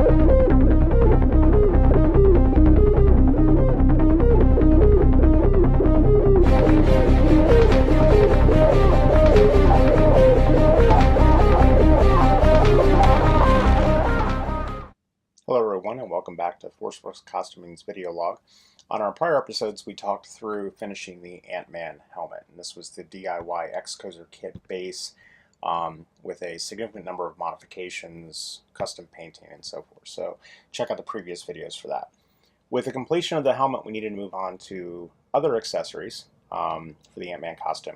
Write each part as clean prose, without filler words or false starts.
Hello everyone and welcome back to Forceworks Costuming's video log. On our prior episodes we talked through finishing the Ant-Man helmet, and this was the DIY X-Cozer kit base with a significant number of modifications, custom painting, and so forth. So check out the previous videos for that. With the completion of the helmet we needed to move on to other accessories for the Ant-Man costume.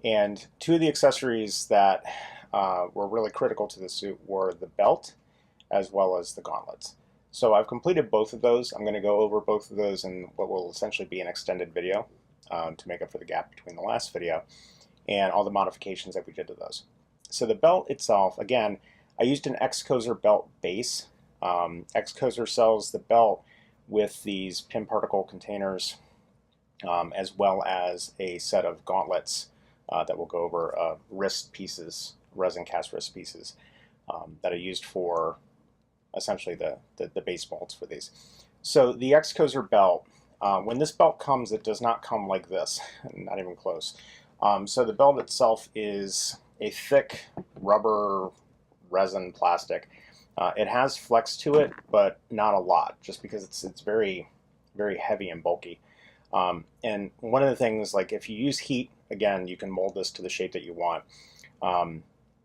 And two of the accessories that were really critical to the suit were the belt as well as the gauntlets. So I've completed both of those. I'm going to go over both of those in what will essentially be an extended video to make up for the gap between the last video and all the modifications that we did to those. So the belt itself, again, I used an X-Cozer belt base. X-Cozer sells the belt with these Pym Particle containers as well as a set of gauntlets that will go over wrist pieces, resin cast wrist pieces that are used for essentially the base molds for these. So the X-Cozer belt, when this belt comes, it does not come like this, not even close. So the belt itself is a thick rubber resin plastic. It has flex to it, but not a lot, just because it's very, very heavy and bulky. And one of the things, like if you use heat, again, you can mold this to the shape that you want.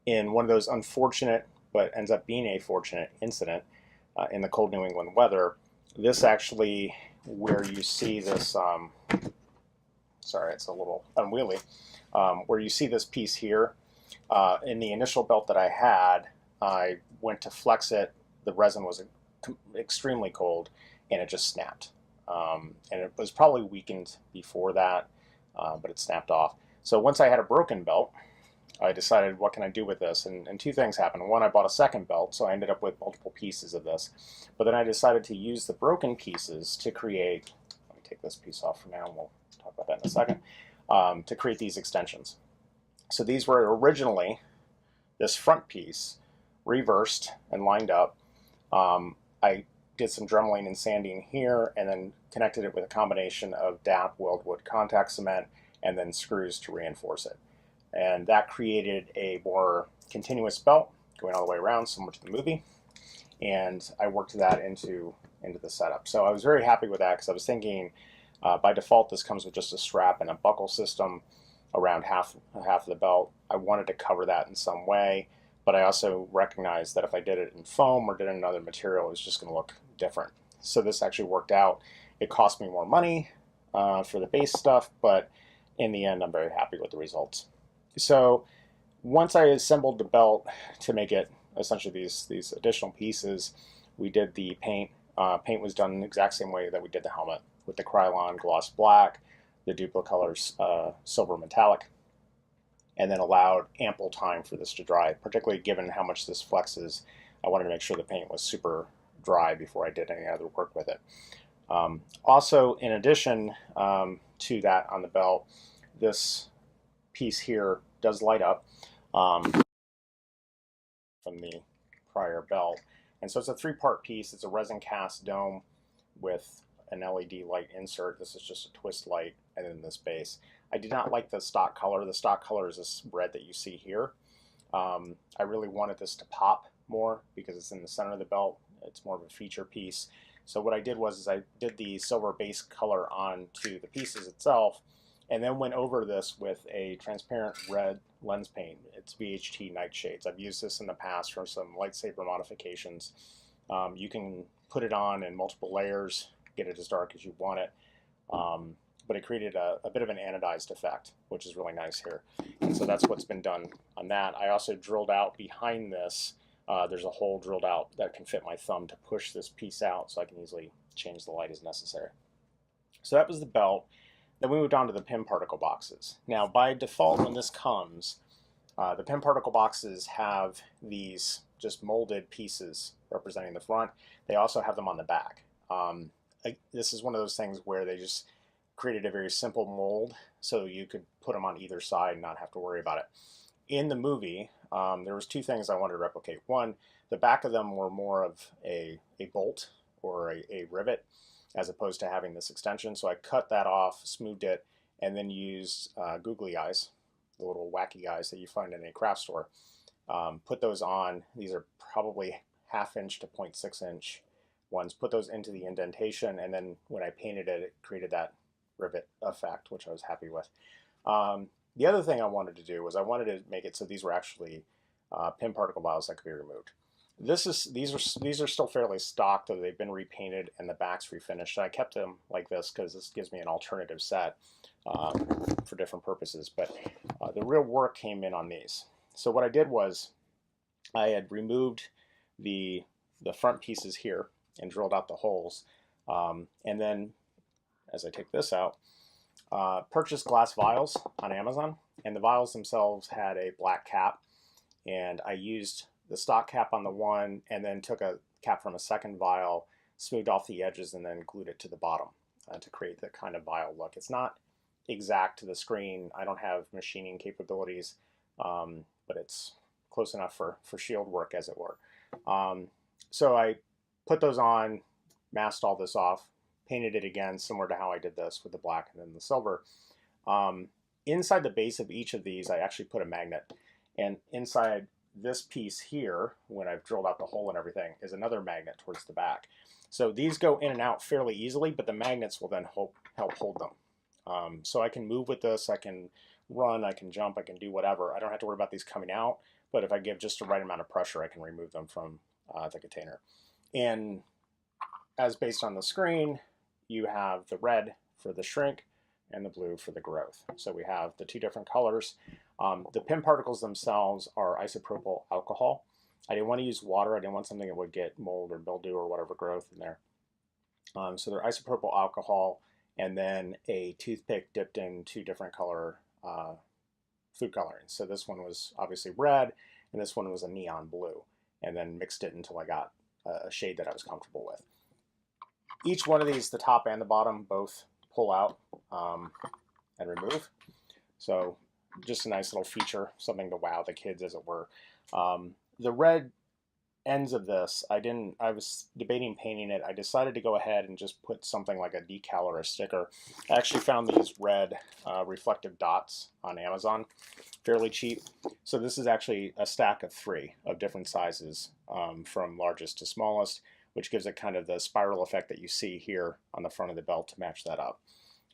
In one of those unfortunate but ends up being a fortunate incident in the cold New England weather, this actually, where you see this, sorry, it's a little unwieldy, where you see this piece here, in the initial belt that I had, I went to flex it, the resin was extremely cold, and it just snapped. And it was probably weakened before that, but it snapped off. So once I had a broken belt, I decided, what can I do with this? And two things happened. One, I bought a second belt, so I ended up with multiple pieces of this. But then I decided to use the broken pieces to create, let me take this piece off for now, and we'll talk about that in a second, to create these extensions. So these were originally this front piece, reversed and lined up. I did some dremeling and sanding here, and then connected it with a combination of DAP, weldwood contact cement, and then screws to reinforce it. And that created a more continuous belt going all the way around, similar to the movie. And I worked that into the setup. So I was very happy with that, because I was thinking by default this comes with just a strap and a buckle system around half of the belt. I wanted to cover that in some way, but I also recognized that if I did it in foam or did it in another material, it was just going to look different. So this actually worked out. It cost me more money for the base stuff, but in the end I'm very happy with the results. So once I assembled the belt to make it essentially these additional pieces, we did the paint. Paint was done the exact same way that we did the helmet, with the Krylon gloss black, the Duplicolors silver metallic, and then allowed ample time for this to dry, particularly given how much this flexes. I wanted to make sure the paint was super dry before I did any other work with it. Also, in addition to that on the belt, this piece here does light up from the prior belt, and so it's a three-part piece. It's a resin cast dome with an LED light insert. This is just a twist light, and then this base. I did not like the stock color. The stock color is this red that you see here. I really wanted this to pop more because it's in the center of the belt. It's more of a feature piece. So what I did was I did the silver base color onto the pieces itself, and then went over this with a transparent red lens paint. It's VHT Nightshades. I've used this in the past for some lightsaber modifications. You can put it on in multiple layers, get it as dark as you want it, but it created a bit of an anodized effect, which is really nice here. And so that's what's been done on that. I also drilled out behind this, there's a hole drilled out that can fit my thumb to push this piece out, so I can easily change the light as necessary. So that was the belt. Then we moved on to the Pym Particle Boxes. Now, by default, when this comes, the Pym Particle Boxes have these just molded pieces representing the front. They also have them on the back. This is one of those things where they just created a very simple mold, so you could put them on either side and not have to worry about it. In the movie, there was two things I wanted to replicate. One, the back of them were more of a bolt or a rivet as opposed to having this extension. So I cut that off, smoothed it, and then used googly eyes, the little wacky eyes that you find in a craft store. Put those on. These are probably 1/2 inch to 0.6 inch ones. Put those into the indentation, and then when I painted it, it created that rivet effect, which I was happy with. The other thing I wanted to do was I wanted to make it so these were actually Pym particle vials that could be removed. These are still fairly stock, though they've been repainted and the back's refinished. I kept them like this because this gives me an alternative set for different purposes. But the real work came in on these. So what I did was I had removed the front pieces here and drilled out the holes, and then as I take this out, purchased glass vials on Amazon, and the vials themselves had a black cap, and I used the stock cap on the one and then took a cap from a second vial, smoothed off the edges, and then glued it to the bottom to create the kind of vial look. It's not exact to the screen. I don't have machining capabilities, but it's close enough for shield work, as it were. So I put those on, masked all this off, painted it again similar to how I did this with the black and then the silver. Inside the base of each of these I actually put a magnet, and inside this piece here, when I've drilled out the hole and everything, is another magnet towards the back. So these go in and out fairly easily, but the magnets will then help hold them. So I can move with this, I can run, I can jump, I can do whatever. I don't have to worry about these coming out, but if I give just the right amount of pressure, I can remove them from the container. And as based on the screen, you have the red for the shrink and the blue for the growth. So we have the two different colors. The Pym particles themselves are isopropyl alcohol. I didn't want to use water. I didn't want something that would get mold or mildew or whatever growth in there. So they're isopropyl alcohol, and then a toothpick dipped in two different color food coloring. So this one was obviously red, and this one was a neon blue, and then mixed it until I got a shade that I was comfortable with. Each one of these, the top and the bottom, both pull out and remove. So just a nice little feature, something to wow the kids, as it were. The red ends of this, I was debating painting it. I decided to go ahead and just put something like a decal or a sticker. I actually found these red reflective dots on Amazon, fairly cheap. So this is actually a stack of 3 of different sizes, from largest to smallest, which gives it kind of the spiral effect that you see here on the front of the belt to match that up.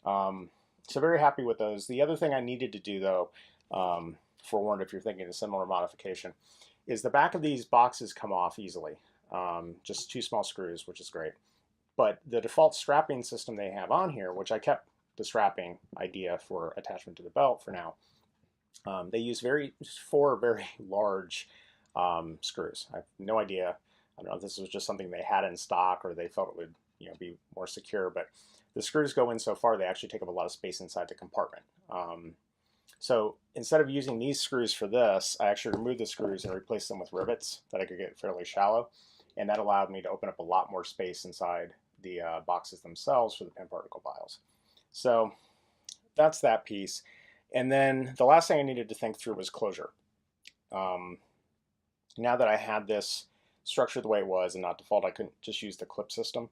So very happy with those. The other thing I needed to do, though, forewarned if you're thinking a similar modification, is the back of these boxes come off easily. Just 2 small screws, which is great. But the default strapping system they have on here, which I kept the strapping idea for attachment to the belt for now, they use 4 very large screws. I have no idea. I don't know if this was just something they had in stock or they felt it would, be more secure, but the screws go in so far they actually take up a lot of space inside the compartment. So instead of using these screws for this, I actually removed the screws and replaced them with rivets that I could get fairly shallow, and that allowed me to open up a lot more space inside the boxes themselves for the Pym particle vials. So that's that piece. And then the last thing I needed to think through was closure. Now that I had this structured the way it was and not default, I couldn't just use the clip system.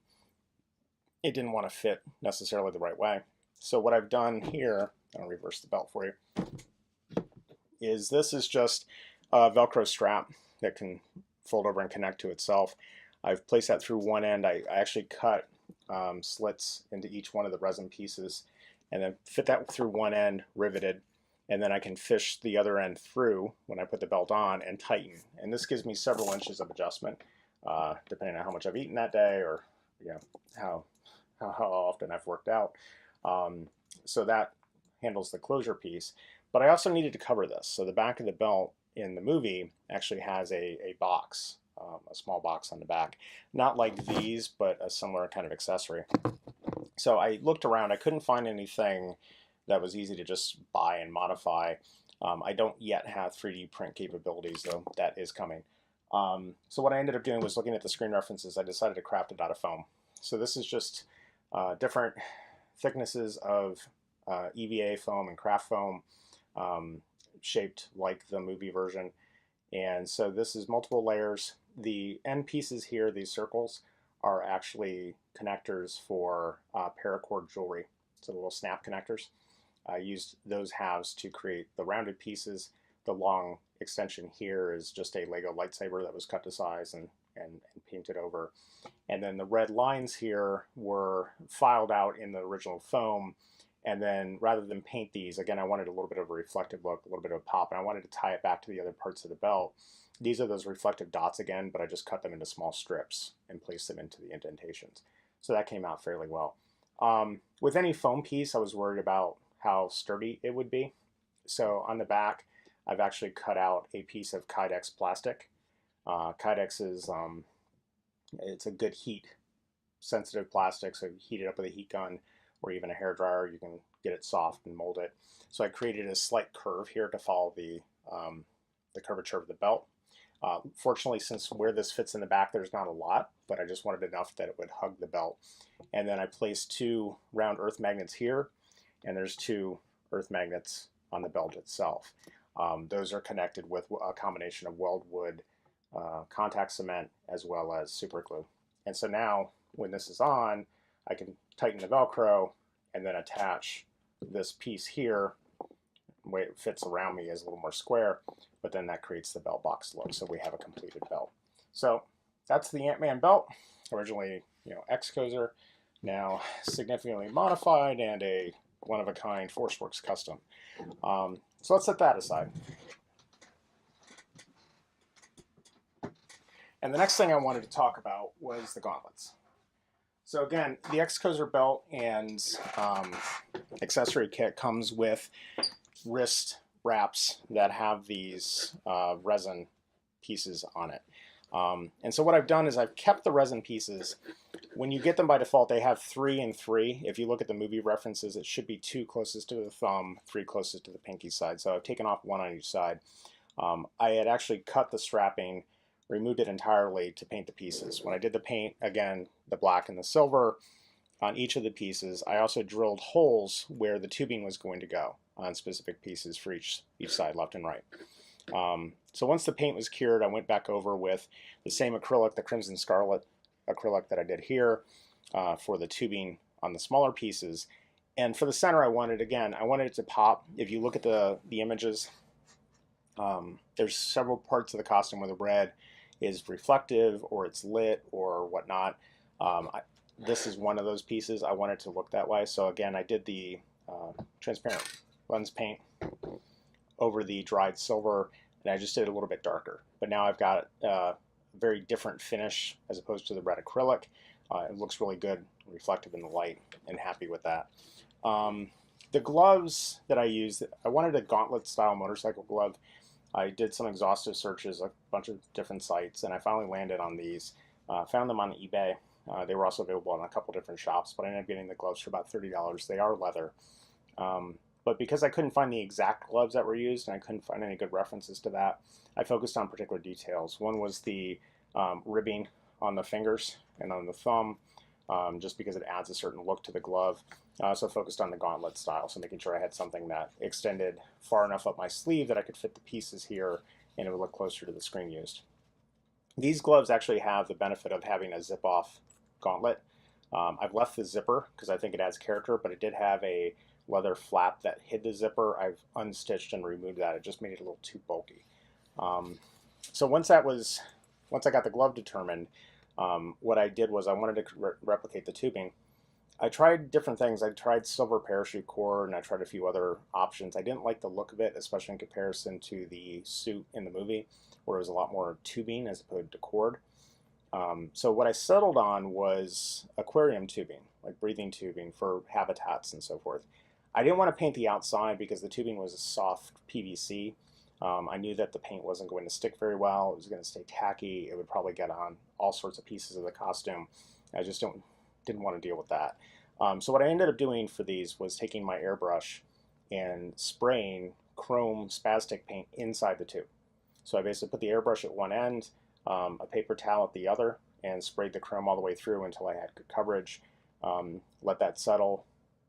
It didn't want to fit necessarily the right way. So what I've done here, I'll reverse the belt for you, is this is just a Velcro strap that can fold over and connect to itself. I've placed that through one end. I actually cut slits into each one of the resin pieces and then fit that through one end, riveted, and then I can fish the other end through when I put the belt on and tighten. And this gives me several inches of adjustment, depending on how much I've eaten that day or how often I've worked out. So that handles the closure piece. But I also needed to cover this. So the back of the belt in the movie actually has a box, a small box on the back. Not like these, but a similar kind of accessory. So I looked around. I couldn't find anything that was easy to just buy and modify. I don't yet have 3D print capabilities, though that is coming. So what I ended up doing was looking at the screen references. I decided to craft it out of foam. So this is just different thicknesses of EVA foam and craft foam, shaped like the movie version. And so this is multiple layers. the end pieces here, these circles, are actually connectors for paracord jewelry. So the little snap connectors. I used those halves to create the rounded pieces. The long extension here is just a Lego lightsaber that was cut to size and painted over. And then the red lines here were filed out in the original foam. And then rather than paint these, again, I wanted a little bit of a reflective look, a little bit of a pop, and I wanted to tie it back to the other parts of the belt. These are those reflective dots again, but I just cut them into small strips and placed them into the indentations. So that came out fairly well. With any foam piece, I was worried about how sturdy it would be. So on the back, I've actually cut out a piece of Kydex plastic. Kydex is it's a good heat sensitive plastic, so you heat it up with a heat gun or even a hair dryer, you can get it soft and mold it. So I created a slight curve here to follow the curvature of the belt. Fortunately, since where this fits in the back, there's not a lot, but I just wanted enough that it would hug the belt. And then I placed 2 round earth magnets here, and there's 2 earth magnets on the belt itself. Those are connected with a combination of weldwood, contact cement, as well as super glue. And so now, when this is on, I can tighten the Velcro and then attach this piece here. The way it fits around me is a little more square, but then that creates the belt box look, so we have a completed belt. So that's the Ant-Man belt, originally, X-Cozer, now significantly modified and a one-of-a-kind Forceworks custom. So let's set that aside. And the next thing I wanted to talk about was the gauntlets. So again, the X-Cozer belt and accessory kit comes with wrist wraps that have these resin pieces on it. And so what I've done is I've kept the resin pieces. When you get them by default, they have 3 and 3. If you look at the movie references, it should be 2 closest to the thumb, 3 closest to the pinky side. So I've taken off 1 on each side. I had actually cut the strapping, removed it entirely to paint the pieces. When I did the paint, again, the black and the silver on each of the pieces, I also drilled holes where the tubing was going to go on specific pieces for each side, left and right. So once the paint was cured, I went back over with the same acrylic, the Crimson Scarlet acrylic that I did here for the tubing on the smaller pieces. And for the center, I wanted it to pop. If you look at the images, there's several parts of the costume where the red is reflective or it's lit or whatnot. This is one of those pieces. I wanted to look that way. So again, I did the transparent lens paint over the dried silver, and I just did it a little bit darker. But now I've got a very different finish as opposed to the red acrylic. It looks really good, reflective in the light, and happy with that. The gloves that I used, I wanted a gauntlet style motorcycle glove. I did some exhaustive searches, a bunch of different sites, and I finally landed on these. Found them on eBay. They were also available in a couple different shops, but I ended up getting the gloves for about $30. They are leather. But because I couldn't find the exact gloves that were used and I couldn't find any good references to that, I focused on particular details. One was the ribbing on the fingers and on the thumb, just because it adds a certain look to the glove. I also focused on the gauntlet style, so making sure I had something that extended far enough up my sleeve that I could fit the pieces here and it would look closer to the screen used. These gloves actually have the benefit of having a zip-off gauntlet. I've left the zipper because I think it adds character, but it did have a leather flap that hid the zipper. I've unstitched and removed that. It just made it a little too bulky. So once I got the glove determined, what I did was I wanted to replicate the tubing. I tried different things. I tried silver parachute cord and I tried a few other options. I didn't like the look of it, especially in comparison to the suit in the movie, where it was a lot more tubing as opposed to cord. So what I settled on was aquarium tubing, like breathing tubing for habitats and so forth. I didn't want to paint the outside because the tubing was a soft PVC. I knew that the paint wasn't going to stick very well. It was going to stay tacky. It would probably get on all sorts of pieces of the costume. I just didn't want to deal with that. So what I ended up doing for these was taking my airbrush and spraying chrome spastic paint inside the tube. So I basically put the airbrush at one end, a paper towel at the other, and sprayed the chrome all the way through until I had good coverage. Let that settle,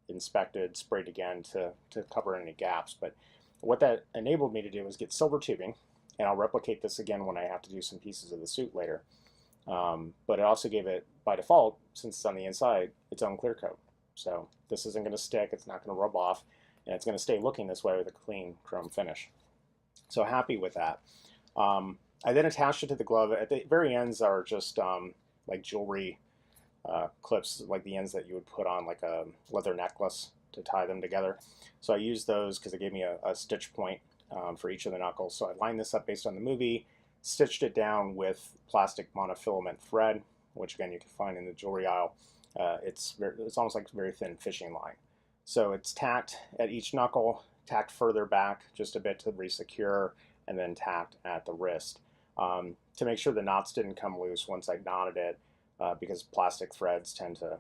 inspected, sprayed again to cover any gaps. But what that enabled me to do was get silver tubing and I'll replicate this again when I have to do some pieces of the suit later. But it also gave it, by default, since it's on the inside, its own clear coat. So this isn't going to stick, it's not going to rub off, and it's going to stay looking this way with a clean chrome finish. So happy with that. I then attached it to the glove. At the very ends are just like jewelry clips, like the ends that you would put on like a leather necklace to tie them together. So I used those because it gave me a stitch point for each of the knuckles. So I lined this up based on the movie, stitched it down with plastic monofilament thread, which again you can find in the jewelry aisle. It's almost like a very thin fishing line. So it's tacked at each knuckle, tacked further back just a bit to re-secure, and then tacked at the wrist to make sure the knots didn't come loose once I knotted it, because plastic threads tend to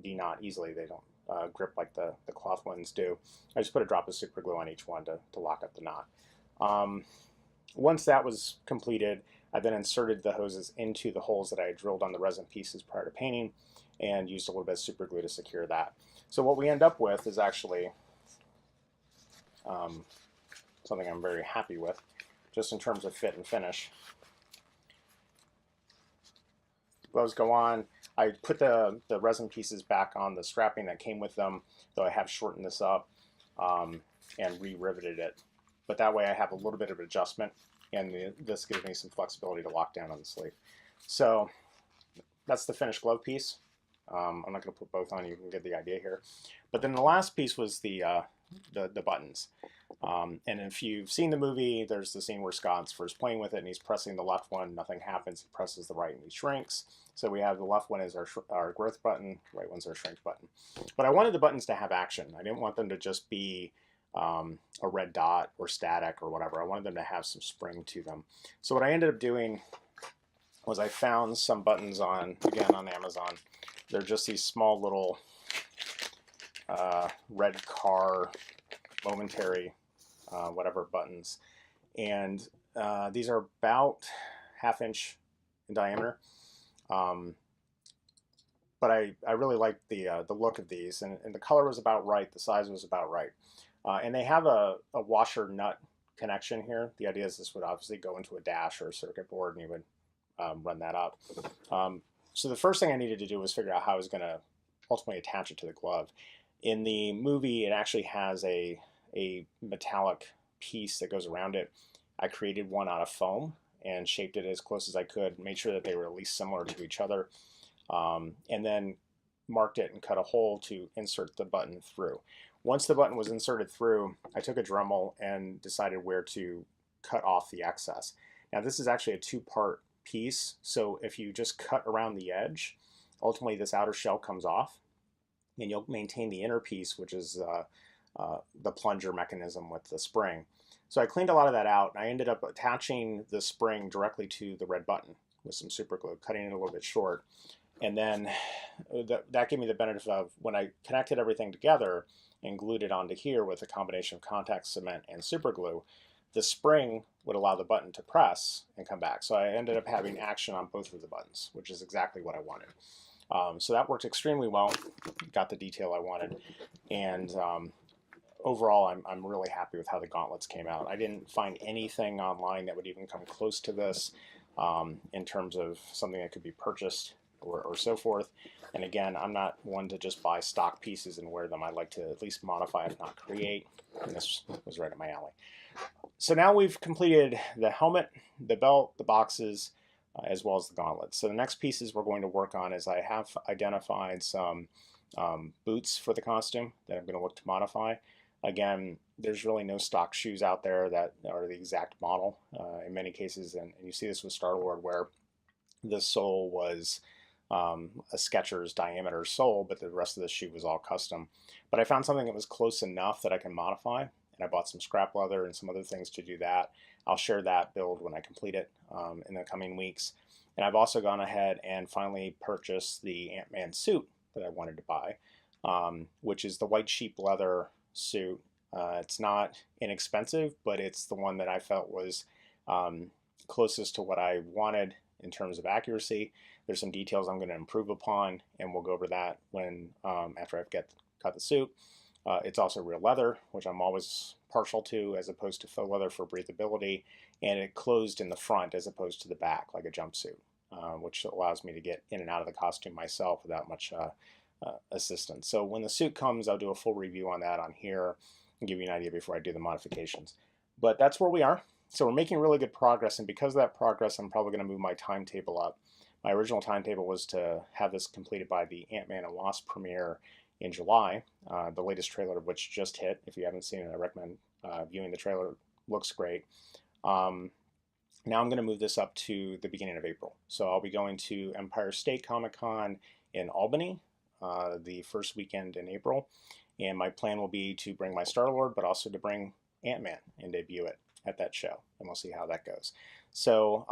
de-knot easily. They don't grip like the cloth ones do. I just put a drop of super glue on each one to lock up the knot. Once that was completed, I then inserted the hoses into the holes that I had drilled on the resin pieces prior to painting and used a little bit of super glue to secure that. So what we end up with is actually something I'm very happy with, just in terms of fit and finish. Gloves go on. I put the resin pieces back on the strapping that came with them, though I have shortened this up and re-riveted it. But that way I have a little bit of adjustment, and this gives me some flexibility to lock down on the sleeve. So that's the finished glove piece. I'm not going to put both on, you can get the idea here. But then the last piece was the buttons. And if you've seen the movie, there's the scene where Scott's first playing with it and he's pressing the left one, nothing happens, he presses the right and he shrinks. So we have the left one is our growth button, right one's our shrink button. But I wanted the buttons to have action. I didn't want them to just be a red dot or static or whatever. I wanted them to have some spring to them. So what I ended up doing was I found some buttons again on Amazon. They're just these small little red car momentary whatever buttons, and these are about 1/2 inch in diameter, but I really liked the look of these, and the color was about right, the size was about right, and they have a washer nut connection here. The idea is this would obviously go into a dash or a circuit board and you would run that up. So the first thing I needed to do was figure out how I was going to ultimately attach it to the glove. In the movie, it actually has a metallic piece that goes around it. I created one out of foam and shaped it as close as I could, made sure that they were at least similar to each other, and then marked it and cut a hole to insert the button through. Once the button was inserted through, I took a Dremel and decided where to cut off the excess. Now this is actually a two-part piece, so if you just cut around the edge, ultimately this outer shell comes off, and you'll maintain the inner piece, which is the plunger mechanism with the spring. So I cleaned a lot of that out, and I ended up attaching the spring directly to the red button with some super glue, cutting it a little bit short. And then that gave me the benefit of, when I connected everything together and glued it onto here with a combination of contact cement and super glue, the spring would allow the button to press and come back. So I ended up having action on both of the buttons, which is exactly what I wanted. So that worked extremely well, got the detail I wanted, and overall I'm really happy with how the gauntlets came out. I didn't find anything online that would even come close to this in terms of something that could be purchased or so forth. And again, I'm not one to just buy stock pieces and wear them. I like to at least modify, if not create, and this was right up my alley. So now we've completed the helmet, the belt, the boxes, as well as the gauntlets. So the next pieces we're going to work on is I have identified some boots for the costume that I'm going to look to modify. Again, there's really no stock shoes out there that are the exact model in many cases, and you see this with Star-Lord, where the sole was a Skechers diameter sole, but the rest of the shoe was all custom. But I found something that was close enough that I can modify, and I bought some scrap leather and some other things to do that. I'll share that build when I complete it in the coming weeks. And I've also gone ahead and finally purchased the Ant-Man suit that I wanted to buy, which is the white sheep leather suit. It's not inexpensive, but it's the one that I felt was closest to what I wanted in terms of accuracy. There's some details I'm going to improve upon, and we'll go over that when after I've got the suit. It's also real leather, which I'm always partial to, as opposed to faux leather for breathability, and it closed in the front as opposed to the back like a jumpsuit, which allows me to get in and out of the costume myself without much assistance. So when the suit comes, I'll do a full review on that on here and give you an idea before I do the modifications. But that's where we are. So we're making really good progress, and because of that progress, I'm probably going to move my timetable up. My original timetable was to have this completed by the Ant-Man and Wasp premiere in July, the latest trailer of which just hit. If you haven't seen it, I recommend viewing the trailer. It looks great. Now I'm going to move this up to the beginning of April. So I'll be going to Empire State Comic Con in Albany the first weekend in April. And my plan will be to bring my Star-Lord, but also to bring Ant-Man and debut it at that show. And we'll see how that goes. So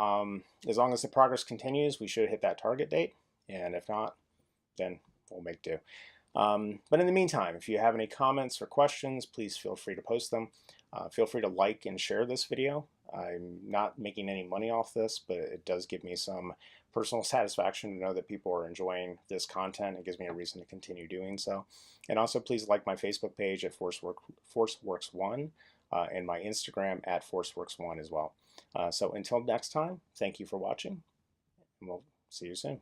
as long as the progress continues, we should hit that target date. And if not, then we'll make do. But in the meantime, if you have any comments or questions, please feel free to post them. Feel free to like and share this video. I'm not making any money off this, but it does give me some personal satisfaction to know that people are enjoying this content. It gives me a reason to continue doing so. And also please like my Facebook page at ForceWorks1 and my Instagram at ForceWorks1 as well. So until next time, thank you for watching, and we'll see you soon.